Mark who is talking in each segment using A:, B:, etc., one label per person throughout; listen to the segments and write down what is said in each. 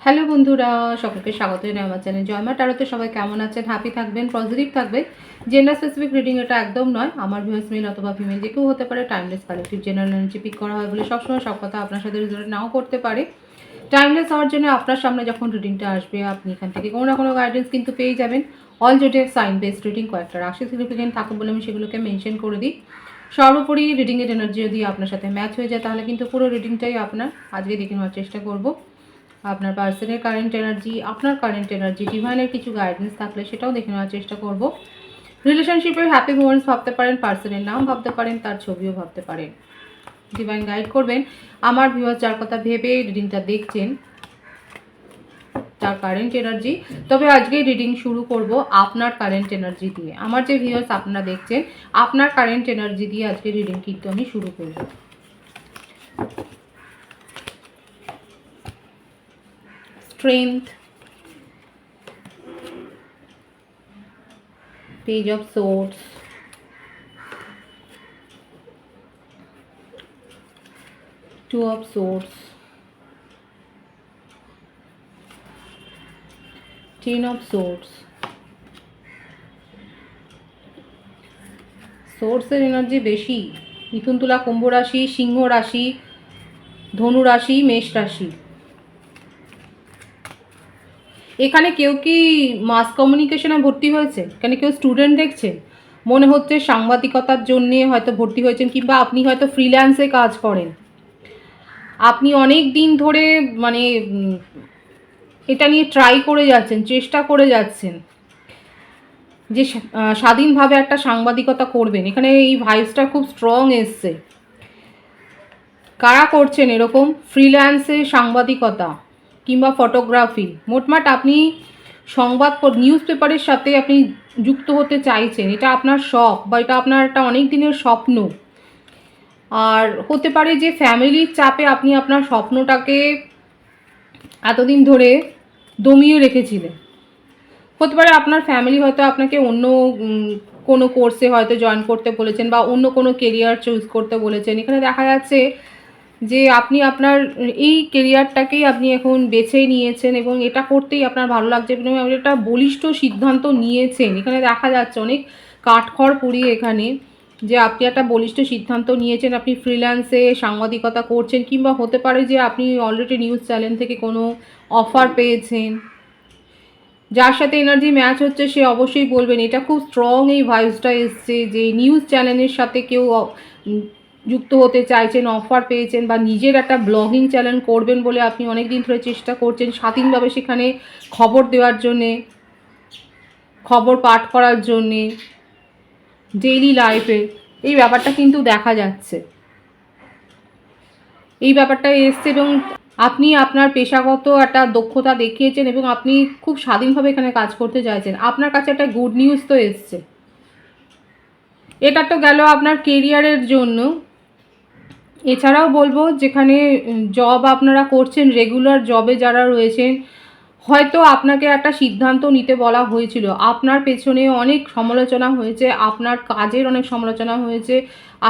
A: Hello বন্ধুরা, সকলকে স্বাগত জানাই আমার চ্যানেল জয়মা ট্যারোতে। সবাই কেমন আছেন? হ্যাপি থাকবেন, পজিটিভ থাকবেন। জেন্ডার স্পেসিফিক রিডিং এটা একদম নয়। আমার ভিউয়ার্স মেল অথবা ফিমেল যে কেউ হতে পারে। Timeless collective general energy pick করা হয় বলে সবসময় সব কথা আপনার সাথে রিজনেট নাও করতে পারে। টাইমলেস হওয়ার জন্য আপনার সামনে যখন রিডিংটা আসবে আপনি এখান থেকে কোনো না কোনো গাইডেন্স কিন্তু পেয়ে যাবেন। All zodiac sign based reading, কয়েকটা রাশি সিগনিফিকেন্ট থাকে বলে আমি সেগুলোকে মেনশন করে দিই। সর্বোপরি রিডিংয়ের এনার্জি যদি আপনার সাথে ম্যাচ হয়ে যায় তাহলে কিন্তু পুরো রিডিংটাই আপনার। আজকে দেখে নেওয়ার চেষ্টা করব আপনার পার্সনের কারেন্ট এনার্জি, আপনার কারেন্ট এনার্জি, ডিভাইনের কিছু গাইডেন্স থাকলে সেটাও দেখে নেওয়ার চেষ্টা করব। রিলেশনশিপের হ্যাপি মোমেন্টস ভাবতে পারেন, পার্সনের নাম ভাবতে পারেন, তার ছবিও ভাবতে পারেন। ডিভাইন গাইড করবেন আমার ভিউয়ার্স যার কথা ভেবে রিডিংটা দেখছেন তার কারেন্ট এনার্জি। তবে আজকে রিডিং শুরু করব আপনার কারেন্ট এনার্জি দিয়ে। আমার যে ভিউয়ার্স আপনারা দেখছেন আপনার কারেন্ট এনার্জি দিয়ে আজকে রিডিং কিন্তু আমি শুরু করব। Strength, Page of Swords, Two of Swords, Ten of Swords, সোর্সের এনার্জি বেশি। মিথুন, তুলা, কুম্ভ রাশি, সিংহ রাশি, ধনু রাশি, মেষ রাশি। এখানে কেউ কি মাস কমিউনিকেশনে ভর্তি হয়েছে? এখানে কেউ স্টুডেন্ট দেখছে? মনে হচ্ছে সাংবাদিকতার জন্যে হয়তো ভর্তি হয়েছেন, কিংবা আপনি হয়তো ফ্রিল্যান্সে কাজ করেন। আপনি অনেক দিন ধরে মানে এটা নিয়ে ট্রাই করে যাচ্ছেন, চেষ্টা করে যাচ্ছেন যে স্বাধীনভাবে একটা সাংবাদিকতা করবেন। এখানে এই ভাইবসটা খুব স্ট্রং এসছে। কারা করছেন এরকম ফ্রিল্যান্সে সাংবাদিকতা কিংবা ফটোগ্রাফি? মোটমাট আপনি সংবাদ নিউজ পেপারের সাথে আপনি যুক্ত হতে চাইছেন, এটা আপনার শখ বা এটা আপনার একটা অনেক দিনের স্বপ্ন। আর হতে পারে যে ফ্যামিলির চাপে আপনি আপনার স্বপ্নটাকে এতদিন ধরে দমিয়ে রেখেছিলেন। হতে পারে আপনার ফ্যামিলি হয়তো আপনাকে অন্য কোনো কোর্সে হয়তো জয়েন করতে বলেছেন বা অন্য কোনো কেরিয়ার চুজ করতে বলেছেন। এখানে দেখা যাচ্ছে যে আপনি আপনার এই কেরিয়ারটাকেই আপনি এখন বেছে নিয়েছেন এবং এটা করতেই আপনার ভালো লাগছে এবং আপনি একটা বলিষ্ঠ সিদ্ধান্ত নিয়েছেন। এখানে দেখা যাচ্ছে অনেক কাঠখড় পুড়িয়ে এখানে যে আপনি একটা বলিষ্ঠ সিদ্ধান্ত নিয়েছেন। আপনি ফ্রিল্যান্সে সাংবাদিকতা করছেন, কিংবা হতে পারে যে আপনি অলরেডি নিউজ চ্যানেল থেকে কোনো অফার পেয়েছেন। যার সাথে এনার্জি ম্যাচ হচ্ছে সে অবশ্যই বলবেন। এটা খুব স্ট্রং এই ভাইবসটা এসছে যে নিউজ চ্যানেলের সাথে কেউ যুক্ত হতে চাইছেন, অফার পেয়েছেন, বা নিজের একটা ব্লগিং চ্যানেল করবেন বলে আপনি অনেক দিন ধরে চেষ্টা করছেন স্বাধীনভাবে সেখানে খবর দেওয়ার জন্যে, খবর পাঠ করার জন্যে, ডেইলি লাইফে। এই ব্যাপারটা কিন্তু দেখা যাচ্ছে, এই ব্যাপারটা এসছে এবং আপনি আপনার পেশাগত একটা দক্ষতা দেখিয়েছেন এবং আপনি খুব স্বাধীনভাবে এখানে কাজ করতে চাইছেন। আপনার কাছে একটা গুড নিউজ তো এসছে। এটা তো গেল আপনার কেরিয়ারের জন্য। এছাড়াও বলবো যেখানে জব আপনারা করছেন, রেগুলার জবে যারা রয়েছেন, হয়তো আপনাকে একটা সিদ্ধান্ত নিতে বলা হয়েছিল। আপনার পেছনে অনেক সমালোচনা হয়েছে, আপনার কাজের অনেক সমালোচনা হয়েছে,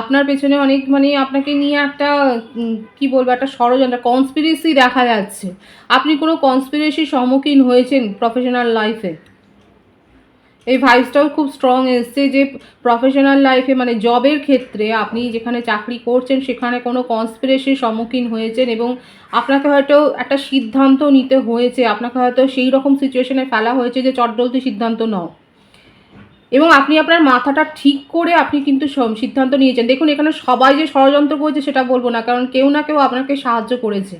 A: আপনার পেছনে অনেক আপনাকে নিয়ে একটা কি বলবো, একটা ষড়যন্ত্র, কনস্পিরেসি দেখা যাচ্ছে। আপনি কোনো কনস্পিরেসির সম্মুখীন হয়েছেন প্রফেশনাল লাইফে। এই ভাইবসটাও খুব স্ট্রং এসছে যে প্রফেশনাল লাইফে জবের ক্ষেত্রে আপনি যেখানে চাকরি করছেন সেখানে কোনো কনস্পিরেসির সম্মুখীন হয়েছেন এবং আপনাকে হয়তো একটা সিদ্ধান্ত নিতে হয়েছে। আপনাকে হয়তো সেই রকম সিচুয়েশনে ফেলা হয়েছে যে চটজলদি সিদ্ধান্ত নাও, এবং আপনি আপনার মাথাটা ঠিক করে আপনি কিন্তু সিদ্ধান্ত নিয়েছেন। দেখুন, এখানে সবাই যে ষড়যন্ত্র করেছে সেটা বলবো না, কারণ কেউ না কেউ আপনাকে সাহায্য করেছে,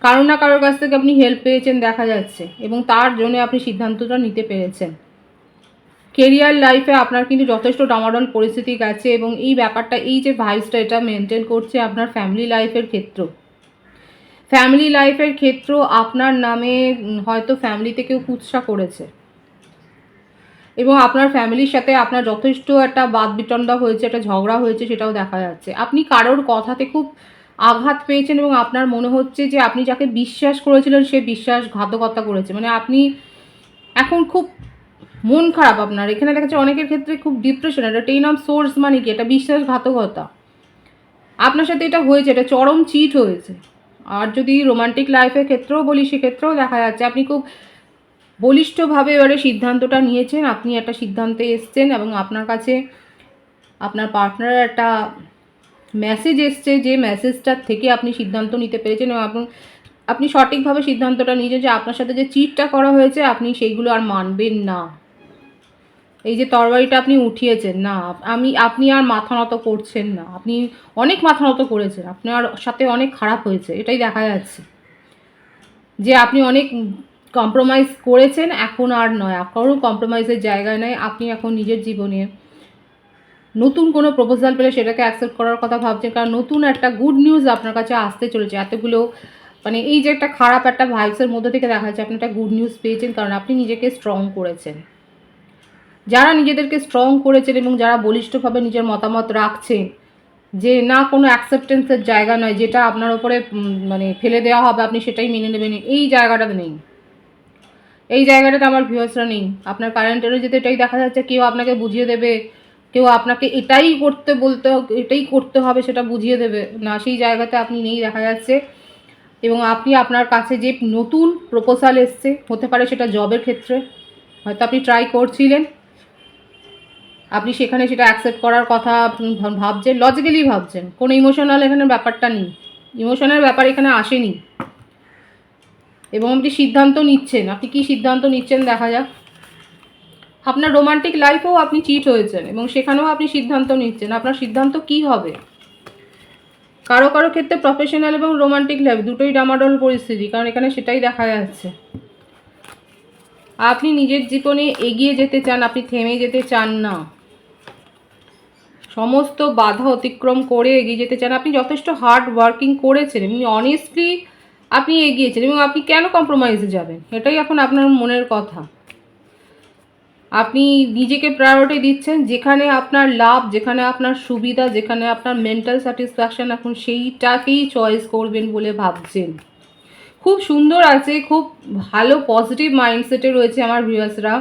A: কারো না কারোর কাছ থেকে আপনি হেল্প পেয়েছেন দেখা যাচ্ছে, এবং তার জন্য আপনি সিদ্ধান্তটা নিতে পেরেছেন। কেরিয়ার লাইফে আপনার কিন্তু যথেষ্ট ডামাডোল পরিস্থিতি গেছে এবং এই ব্যাপারটা, এই যে ভাইবসটা, এটা মেনটেন করছে আপনার ফ্যামিলি লাইফের ক্ষেত্র। ফ্যামিলি লাইফের ক্ষেত্র আপনার নামে হয়তো ফ্যামিলিতে কেউ কুৎসা করেছে এবং আপনার ফ্যামিলির সাথে আপনার যথেষ্ট একটা বাদ বিতণ্ডা হয়েছে, একটা ঝগড়া হয়েছে, সেটাও দেখা যাচ্ছে। আপনি কারোর কথাতে খুব আঘাত পেয়েছেন এবং আপনার মনে হচ্ছে যে আপনি যাকে বিশ্বাস করেছিলেন সে বিশ্বাসঘাতকতা করেছে। আপনি এখন খুব মন খারাপ আপনার। এখানে দেখা যাচ্ছে অনেকের ক্ষেত্রে খুব ডিপ্রেশন। এটা 10 অফ সোর্স কি? এটা বিশ্বাসঘাতকতা। আপনার সাথে এটা হয়েছে, এটা চরম চিট হয়েছে। আর যদি রোমান্টিক লাইফের ক্ষেত্রেও বলি, সেক্ষেত্রেও দেখা যাচ্ছে আপনি খুব বলিষ্ঠভাবে এবারে সিদ্ধান্তটা নিয়েছেন, আপনি একটা সিদ্ধান্তে এসছেন এবং আপনার কাছে আপনার পার্টনারের একটা মেসেজ এসছে, যে মেসেজটার থেকে আপনি সিদ্ধান্ত নিতে পেরেছেন এবং আপনি সঠিকভাবে সিদ্ধান্তটা নিয়েছেন যে আপনার সাথে যে চিটটা করা হয়েছে আপনি সেইগুলো আর মানবেন না। এই যে তরবারিটা আপনি উঠিয়েছেন না, আপনি আর মাথা নত করছেন না, আপনি অনেক মাথা নত করেছেন, আপনার সাথে অনেক খারাপ হয়েছে, এটাই দেখা যাচ্ছে যে আপনি অনেক কম্প্রোমাইজ করেছেন, এখন আর নয়, কারণ কম্প্রোমাইজের জায়গায় নয়, আপনি এখন নিজের জীবনে নতুন কোনো প্রপোজাল পেলে সেটাকে অ্যাকসেপ্ট করার কথা ভাবছেন, কারণ নতুন একটা গুড নিউজ আপনার কাছে আসতে চলেছে। এতগুলো মানে এই যে একটা খারাপ একটা ভাইবসের মধ্যে থেকে দেখা যাচ্ছে আপনি একটা গুড নিউজ পেয়েছেন, কারণ আপনি নিজেকে স্ট্রং করেছেন। যারা নিজেদেরকে স্ট্রং করেছেন এবং যারা বলিষ্ঠভাবে নিজের মতামত রাখছেন যে না কোনো অ্যাকসেপ্টেন্সের জায়গা নয়, যেটা আপনার ওপরে মানে ফেলে দেওয়া হবে আপনি সেটাই মেনে নেবেন, এই জায়গাটাতে নেই, এই জায়গাটাতে আমার ভিউয়ার্সরা নেই। আপনার কারেন্ট এনার্জিতে এটাই দেখা যাচ্ছে, কেউ আপনাকে বুঝিয়ে দেবে, কেউ আপনাকে এটাই এটাই করতে হবে সেটা বুঝিয়ে দেবে না, সেই জায়গাতে আপনি নেই দেখা যাচ্ছে। এবং আপনি আপনার কাছে যে নতুন প্রপোজাল এসছে, হতে পারে সেটা জবের ক্ষেত্রে, হয়তো আপনি ট্রাই করছিলেন, আপনি সেখানে সেটা অ্যাকসেপ্ট করার কথা ভাবছেন, লজিক্যালি ভাবছেন, কোনো ইমোশনাল এখানে ব্যাপারটা নেই, ইমোশনাল ব্যাপার এখানে আসেনি। এবং আপনি সিদ্ধান্ত নিচ্ছেন, আপনি কি সিদ্ধান্ত নিচ্ছেন দেখা যাক। আপনার রোমান্টিক লাইফেও আপনি চিট হয়েছেন এবং সেখানেও আপনি সিদ্ধান্ত নিচ্ছেন, আপনার সিদ্ধান্ত কি হবে। কারো কারো ক্ষেত্রে প্রফেশনাল এবং রোমান্টিক লাইফ দুটোই ডামাডোল পরিস্থিতি, কারণ এখানে সেটাই দেখা যাচ্ছে। আপনি নিজের জীবনে এগিয়ে যেতে চান, আপনি থেমে যেতে চান না, সমস্ত বাধা অতিক্রম করে এগিয়ে যেতে চান। আপনি যথেষ্ট হার্ড ওয়ার্কিং করেছেন এবং অনেস্টলি আপনি এগিয়েছেন, এবং আপনি কেন কম্প্রোমাইজে যাবেন, এটাই এখন আপনার মনের কথা। আপনি নিজেকে প্রায়োরিটি দিচ্ছেন, যেখানে আপনার লাভ, যেখানে আপনার সুবিধা, যেখানে আপনার মেন্টাল স্যাটিসফ্যাকশান, এখন সেইটাকেই চয়েস করবেন বলে ভাবছেন। খুব সুন্দর আছে, খুব ভালো পজিটিভ মাইন্ডসেটে রয়েছে আমার ভিউয়ার্সরা।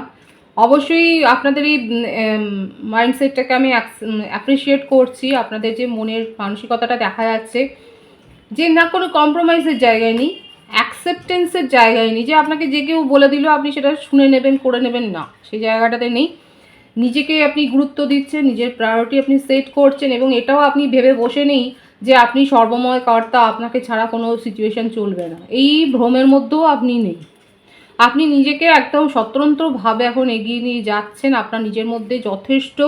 A: অবশ্যই আপনাদের এই মাইন্ডসেটটাকে আমি অ্যাপ্রিসিয়েট করছি, আপনাদের যে মনের মানসিকতাটা দেখা যাচ্ছে যে না কোনো কম্প্রোমাইজের জায়গায় নেই, অ্যাকসেপ্টেন্সের জায়গায় নেই, যে আপনাকে যে কেউ বলে দিল আপনি সেটা শুনে নেবেন, করে নেবেন, না, সেই জায়গাটাতে নেই। নিজেকে আপনি গুরুত্ব দিচ্ছেন, নিজের প্রায়োরিটি আপনি সেট করছেন, এবং এটাও আপনি ভেবে বসে নেই যে আপনি সর্বময় কর্তা, আপনাকে ছাড়া কোনো সিচুয়েশান চলবে না, এই ভ্রমের মধ্যেও আপনি নেই। আপনি নিজেকে একদম স্বতন্ত্রভাবে এখন এগিয়ে নিয়ে যাচ্ছেন, আপনার নিজের মধ্যে যথেষ্ট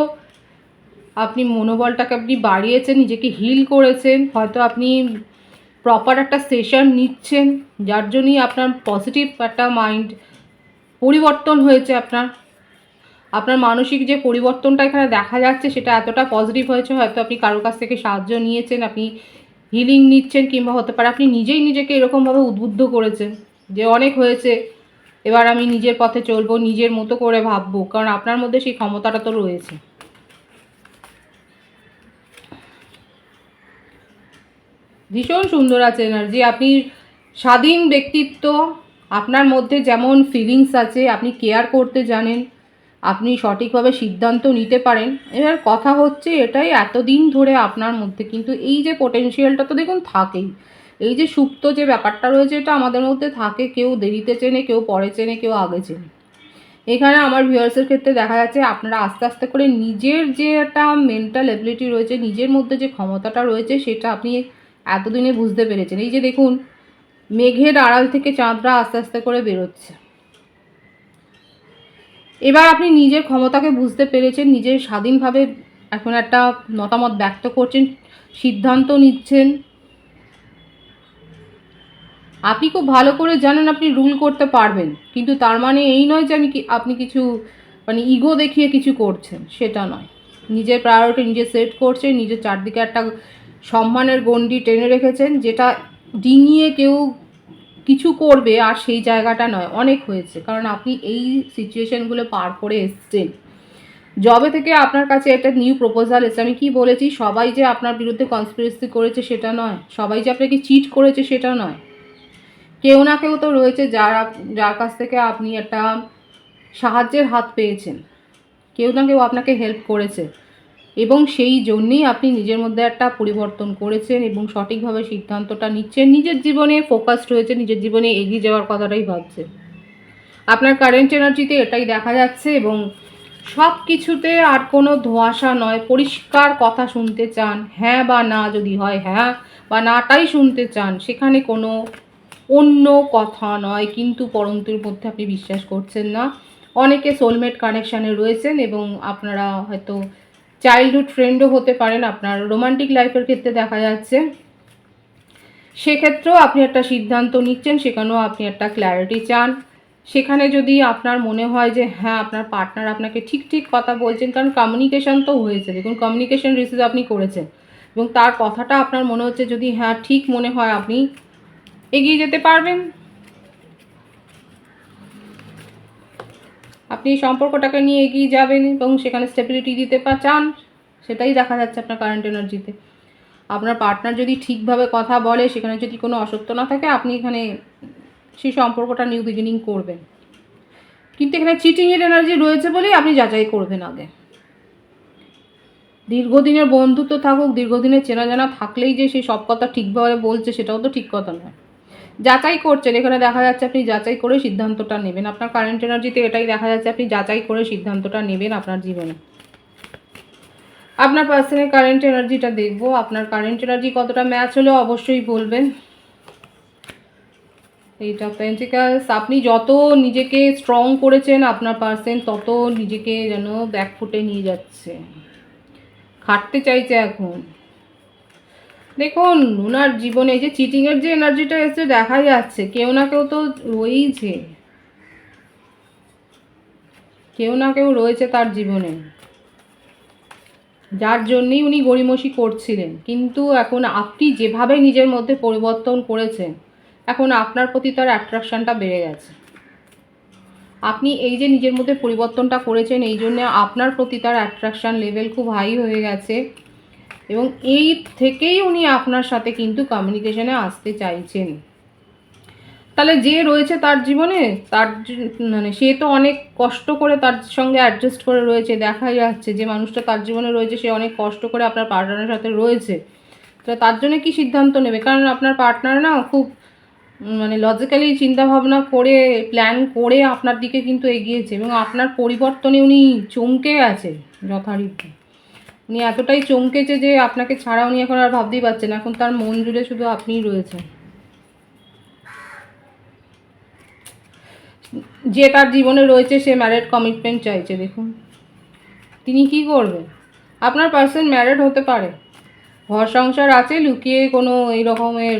A: আপনি মনোবলটাকে আপনি বাড়িয়েছেন, নিজেকে হিল করেছেন, হয়তো আপনি প্রপার একটা সেশন নিচ্ছেন, যার জন্যই আপনার পজিটিভ একটা মাইন্ড পরিবর্তন হয়েছে। আপনার মানসিক যে পরিবর্তনটা এখানে দেখা যাচ্ছে সেটা এতটা পজিটিভ হয়েছে, হয়তো আপনি কারোর কাছ থেকে সাহায্য নিয়েছেন, আপনি হিলিং নিচ্ছেন, কিংবা হতে পারে আপনি নিজেই নিজেকে এরকমভাবে উদ্বুদ্ধ করেছেন যে অনেক হয়েছে, এবার আমি নিজের পথে চলবো, নিজের মতো করে ভাববো, কারণ আপনার মধ্যে সেই ক্ষমতাটা তো রয়েছে। ভীষণ সুন্দর আছে এনার্জি, আপনি স্বাধীন ব্যক্তিত্ব, আপনার মধ্যে যেমন ফিলিংস আছে, আপনি কেয়ার করতে জানেন, আপনি সঠিকভাবে সিদ্ধান্ত নিতে পারেন। এবার কথা হচ্ছে এটাই, এতদিন ধরে আপনার মধ্যে কিন্তু এই যে পোটেনশিয়ালটা তো দেখুন থাকেই, এই যে সুপ্ত যে ব্যাপারটা রয়েছে এটা আমাদের মধ্যে থাকে, কেউ দেরিতে চেনে, কেউ পরে চেনে, কেউ আগে চেনে। এখানে আমার ভিউয়ার্সের ক্ষেত্রে দেখা যাচ্ছে আপনারা আস্তে আস্তে করে নিজের যে একটা মেন্টাল এবিলিটি রয়েছে, নিজের মধ্যে যে ক্ষমতাটা রয়েছে সেটা আপনি এতদিনে বুঝতে পেরেছেন। এই যে দেখুন মেঘের আড়াল থেকে চাঁদরা আস্তে আস্তে করে বেরোচ্ছে, এবার আপনি নিজের ক্ষমতাকে বুঝতে পেরেছেন, নিজের স্বাধীনভাবে এখন একটা মতামত ব্যক্ত করছেন, সিদ্ধান্ত নিচ্ছেন। আপনি খুব ভালো করে জানেন আপনি রুল করতে পারবেন, কিন্তু তার মানে এই নয় যে আপনি কিছু মানে ইগো দেখিয়ে কিছু করছেন, সেটা নয়। নিজের প্রায়োরিটি নিজে সেট করছেন, নিজের চারদিকে একটা সম্মানের গণ্ডি টেনে রেখেছেন, যেটা ডিঙিয়ে কেউ কিছু করবে আর সেই জায়গাটা নয়, অনেক হয়েছে, কারণ আপনি এই সিচুয়েশানগুলো পার করে এসছেন। জবে থেকে আপনার কাছে একটা নিউ প্রপোজাল এসেছে, আমি কি বলেছি, সবাই যে আপনার বিরুদ্ধে কনস্পিরেসি করেছে সেটা নয়, সবাই যে আপনাকে চিট করেছে সেটা নয়, কেউ না কেউ তো রয়েছে যার কাছ থেকে আপনি একটা সাহায্যের হাত পেয়েছেন, কেউ না কেউ আপনাকে হেল্প করেছে, এবং সেই জন্যেই আপনি নিজের মধ্যে একটা পরিবর্তন করেছেন এবং সঠিকভাবে সিদ্ধান্তটা নিচ্ছেন, নিজের জীবনে ফোকাসড হয়েছে, নিজের জীবনে এগিয়ে যাওয়ার কথাটাই ভাবছেন। আপনার কারেন্ট এনার্জিতে এটাই দেখা যাচ্ছে এবং সব কিছুতে আর কোনো ধোঁয়াশা নয়, পরিষ্কার কথা শুনতে চান, হ্যাঁ বা না যদি হয় হ্যাঁ, বা নাটাই শুনতে চান, সেখানে কোনো অন্য কথা নয়, কিন্তু পরন্তুর মধ্যে আপনি বিশ্বাস করছেন না। অনেকে সোলমেট কানেকশানে রয়েছেন এবং আপনারা হয়তো চাইল্ডহুড ফ্রেন্ডও হতে পারেন, আপনার রোমান্টিক লাইফের ক্ষেত্রে দেখা যাচ্ছে। সেক্ষেত্রেও আপনি একটা সিদ্ধান্ত নিচ্ছেন, সেখানেও আপনি একটা ক্ল্যারিটি চান। সেখানে যদি আপনার মনে হয় যে হ্যাঁ আপনার পার্টনার আপনাকে ঠিক ঠিক কথা বলছেন, কারণ কমিউনিকেশন তো হয়েছে, দেখুন কমিউনিকেশন রিসিভ আপনি করেছেন এবং তার কথাটা আপনার মনে হচ্ছে যদি হ্যাঁ ঠিক মনে হয় আপনি এগিয়ে যেতে পারবেন, আপনি এই সম্পর্কটাকে নিয়ে এগিয়ে যাবেন এবং সেখানে স্টেবিলিটি দিতে চান, সেটাই দেখা যাচ্ছে আপনার কারেন্ট এনার্জিতে। আপনার পার্টনার যদি ঠিকভাবে কথা বলে, সেখানে যদি কোনো অসত্য না থাকে, আপনি এখানে সেই সম্পর্কটা নিউ বিগিনিং করবেন। কিন্তু এখানে চিটিংয়ের এনার্জি রয়েছে বলেই আপনি যাচাই করবেন আগে। দীর্ঘদিনের বন্ধুত্ব থাকুক, দীর্ঘদিনের চেনা জানা থাকলেই যে সেই সব কথা ঠিকভাবে বলছে, সেটাও তো ঠিক কথা নয়। যাচাই করছেন, এখানে দেখা যাচ্ছে আপনি যাচাই করে সিদ্ধান্তটা নেবেন। আপনার কারেন্ট এনার্জিতে এটাই দেখা যাচ্ছে, আপনি যাচাই করে সিদ্ধান্তটা নেবেন আপনার জীবনে। আপনার পার্সনের কারেন্ট এনার্জিটা দেখবো, আপনার কারেন্ট এনার্জি কতটা ম্যাচ হলো অবশ্যই বলবেন। এইট অফ পেন্টিকলস, আপনি যত নিজেকে স্ট্রং করেছেন আপনার পার্সন তত নিজেকে যেন ব্যাকফুটে নিয়ে যাচ্ছে, খাটতে চাইছে এখন। দেখুন ওনার জীবনে এই যে চিটিংয়ের যে এনার্জিটা এসে দেখা যাচ্ছে, কেউ না কেউ তো রয়েইছে, কেউ না কেউ রয়েছে তার জীবনে, যার জন্যই উনি গড়িমসি করছিলেন। কিন্তু এখন আপনি যেভাবে নিজের মধ্যে পরিবর্তন করেছেন, এখন আপনার প্রতি তার অ্যাট্রাকশানটা বেড়ে গেছে। আপনি এই যে নিজের মধ্যে পরিবর্তনটা করেছেন, এই জন্য আপনার প্রতি তার অ্যাট্রাকশান লেভেল খুব হাই হয়ে গেছে এবং এই থেকেই উনি আপনার সাথে কিন্তু কমিউনিকেশনে আসতে চাইছেন। তাহলে যে রয়েছে তার জীবনে, তার মানে সে তো অনেক কষ্ট করে তার সঙ্গে অ্যাডজাস্ট করে রয়েছে, দেখাই যাচ্ছে যে মানুষটা তার জীবনে রয়েছে সে অনেক কষ্ট করে আপনার পার্টনারের সাথে রয়েছে। তো তার জন্য কি সিদ্ধান্ত নেবে, কারণ আপনার পার্টনার না খুব মানে লজিক্যালি চিন্তাভাবনা করে প্ল্যান করে আপনার দিকে কিন্তু এগিয়েছে এবং আপনার পরিবর্তনে উনি চমকে আছে যথারীতি। উনি এতটাই চমকেছে যে আপনাকে ছাড়া উনি এখন আর ভাবতেই পারছেন, এখন তার মন জুড়ে শুধু আপনিই রয়েছেন। যে তার জীবনে রয়েছে সে ম্যারেড কমিটমেন্ট চাইছে। দেখুন তিনি কি করবেন, আপনার পার্সন ম্যারেড হতে পারে, ঘর সংসার আছে, লুকিয়ে কোনো এই রকমের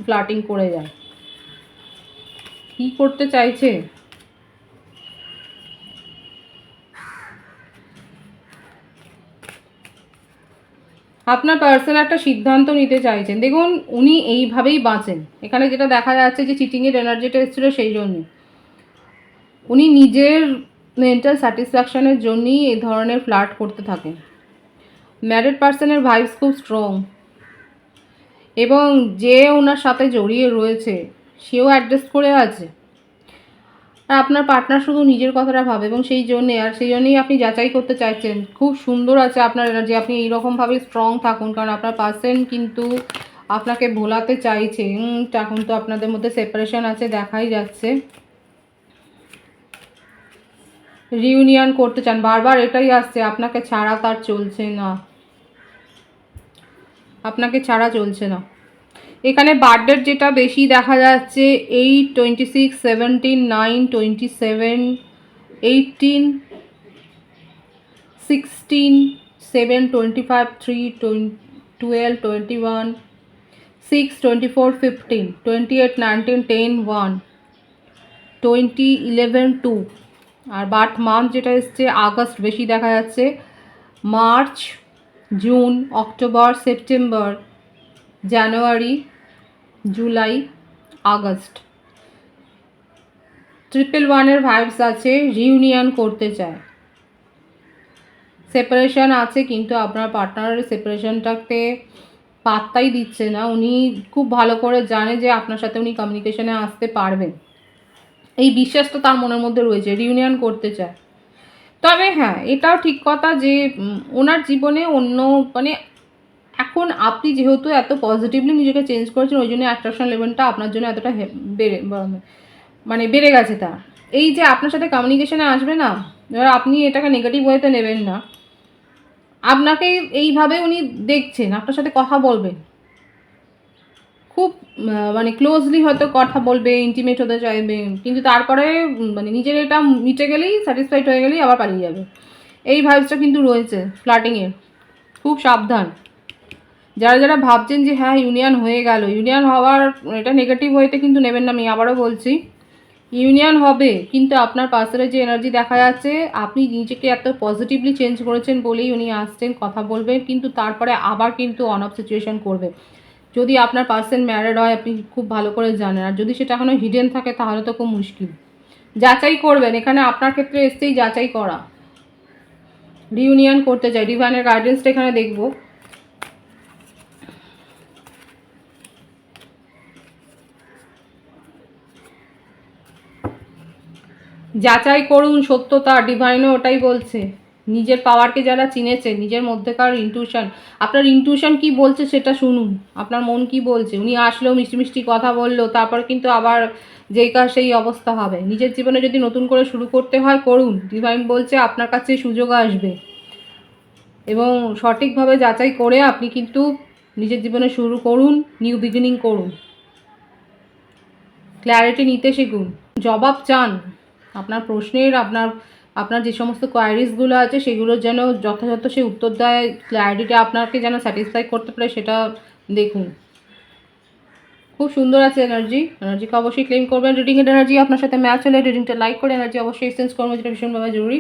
A: ফ্লার্টিং করে যায়, কি করতে চাইছে। আপনার পার্সন একটা সিদ্ধান্ত নিতে চাইছেন। দেখুন উনি এইভাবেই বাঁচেন, এখানে যেটা দেখা যাচ্ছে যে চিটিংয়ের এনার্জিটা এসেছিলো সেই জন্যে উনি নিজের মেন্টাল স্যাটিসফ্যাকশানের জন্যই এই ধরনের ফ্লার্ট করতে থাকেন। ম্যারিড পার্সনের ভাইবস খুব স্ট্রং এবং যে ওনার সাথে জড়িয়ে রয়েছে সেও অ্যাডজাস্ট করে আছে, আর আপনার পার্টনার শুধু নিজের কথাটা ভাবে এবং সেই জন্যেই আপনি যাচাই করতে চাইছেন। খুব সুন্দর আছে আপনার এনার্জি, আপনি এইরকমভাবে স্ট্রং থাকুন, কারণ আপনার পার্সন কিন্তু আপনাকে ভোলাতে চাইছে। এখন তো আপনাদের মধ্যে সেপারেশন আছে দেখাই যাচ্ছে, রিউনিয়ন করতে চান, বারবার এটাই আসছে, আপনাকে ছাড়া তার চলছে না, আপনাকে ছাড়া চলছে না। এখানে বার্থডের যেটা বেশি দেখা যাচ্ছে 8, 26, 17, 9, 27, 18, 16, 7, 25, 3, 12, 21, 6, 24, 15, 28, 19, 10, 1, 20, 11, 2। আর বার্থ মান্থ যেটা এসছে আগস্ট বেশি দেখা যাচ্ছে, মার্চ, জুন, অক্টোবর, সেপ্টেম্বর, জানুয়ারি, জুলাই, আগস্ট। 111-এর ভাইবস আছে, রিউনিয়ন করতে চায়। সেপারেশন আছে কিন্তু আপনার পার্টনারের সেপারেশনটাকে পাত্তাই দিচ্ছে না, উনি খুব ভালো করে জানে যে আপনার সাথে উনি কমিউনিকেশনে আসতে পারবেন, এই বিশ্বাসটা তার মনের মধ্যে রয়েছে, রিউনিয়ন করতে চায়। তবে হ্যাঁ, এটাও ঠিক কথা যে ওনার জীবনে অন্য মানে এখন আপনি যেহেতু এত পজিটিভলি নিজেকে চেঞ্জ করেছেন, ওই জন্য অ্যাট্রাকশন লেভেলটা আপনার জন্য এতটা মানে বেড়ে গেছে তার। এই যে আপনার সাথে কমিউনিকেশনে আসবে না, এবার আপনি এটাকে নেগেটিভ ওয়েতে নেবেন না। আপনাকে এইভাবে উনি দেখছেন, আপনার সাথে কথা বলবেন, খুব মানে ক্লোজলি হয়তো কথা বলবে, ইন্টিমেট হতে চাইবে, কিন্তু তারপরে মানে নিজের এটা মিটে গেলেই, স্যাটিসফাইড হয়ে গেলেই আবার পালিয়ে যাবে। এই ভাইবসটা কিন্তু রয়েছে ফ্লার্টিংয়ের। খুব সাবধান। যারা যারা ভাবছেন যে হ্যাঁ ইউনিয়ন হয়ে গেল, ইউনিয়ন হওয়ার এটা নেগেটিভ ওয়েতে কিন্তু নেবেন না। আমি আবারও বলছি, ইউনিয়ন হবে, কিন্তু আপনার পার্সনের যে এনার্জি দেখা যাচ্ছে, আপনি নিজেকে এত পজিটিভলি চেঞ্জ করেছেন বলেই উনি আসছেন, কথা বলবেন, কিন্তু তারপরে আবার কিন্তু অন অফ সিচুয়েশন করবে। যদি আপনার পার্সন ম্যারিড হয়, আপনি খুব ভালো করে জানেন, আর যদি সেটা এখনও হিডেন থাকে তাহলে তো খুব মুশকিল। যাচাই করবেন, এখানে আপনার ক্ষেত্রে এসছেই যাচাই করা। রিউনিয়ন করতে চাই, ডিভাইনের গাইডেন্সটা এখানে দেখব। যাচাই করুন সত্যতা, ডিভাইনও ওটাই বলছে। নিজের পাওয়ারকে যারা চিনেছে, নিজের মধ্যেকার ইনটিউশন, আপনার ইনটিউশন কি বলছে সেটা শুনুন, আপনার মন কি বলছে। উনি আসলেও মিষ্টি মিষ্টি কথা বললো, তারপর কিন্তু আবার যেই কাজ সেই অবস্থা হবে। নিজের জীবনে যদি নতুন করে শুরু করতে হয় করুন, ডিভাইন বলছে আপনার কাছে সুযোগ আসবে, এবং সঠিকভাবে যাচাই করে আপনি কিন্তু নিজের জীবনে শুরু করুন, নিউ বিগিনিং করুন, ক্ল্যারিটি নিতে শিখুন। জবাব চান আপনার প্রশ্নের, আপনার আপনার যে সমস্ত কোয়ারিজগুলো আছে সেগুলোর যেন যথাযথ সে উত্তর দেয়, ক্ল্যারিটিটা আপনাকে যেন স্যাটিসফাই করতে পারে সেটা দেখুন। খুব সুন্দর আছে এনার্জিকে অবশ্যই ক্লেম করবেন। রিডিংয়ের এনার্জি আপনার সাথে ম্যাচ হলে রিডিংটা লাইক করে এনার্জি অবশ্যই এক্সচেঞ্জ করবো, যেটা ভীষণভাবে জরুরি।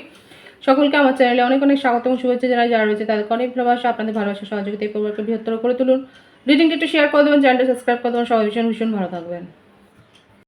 A: সকলকে আমার চ্যানেলে অনেক অনেক স্বাগত এবং শুভেচ্ছা জানাই। যারা রয়েছে তাদেরকে অনেক ভালোবাসা, আপনাদের ভালোবাসা সহযোগিতা এই পরিবারকে বৃহত্তর করে তুলুন। রিডিংটা একটু শেয়ার করে দেবেন, চ্যানেলটা সাবস্ক্রাইব করে দেবেন। সবাই ভীষণ ভীষণ ভালো থাকবেন।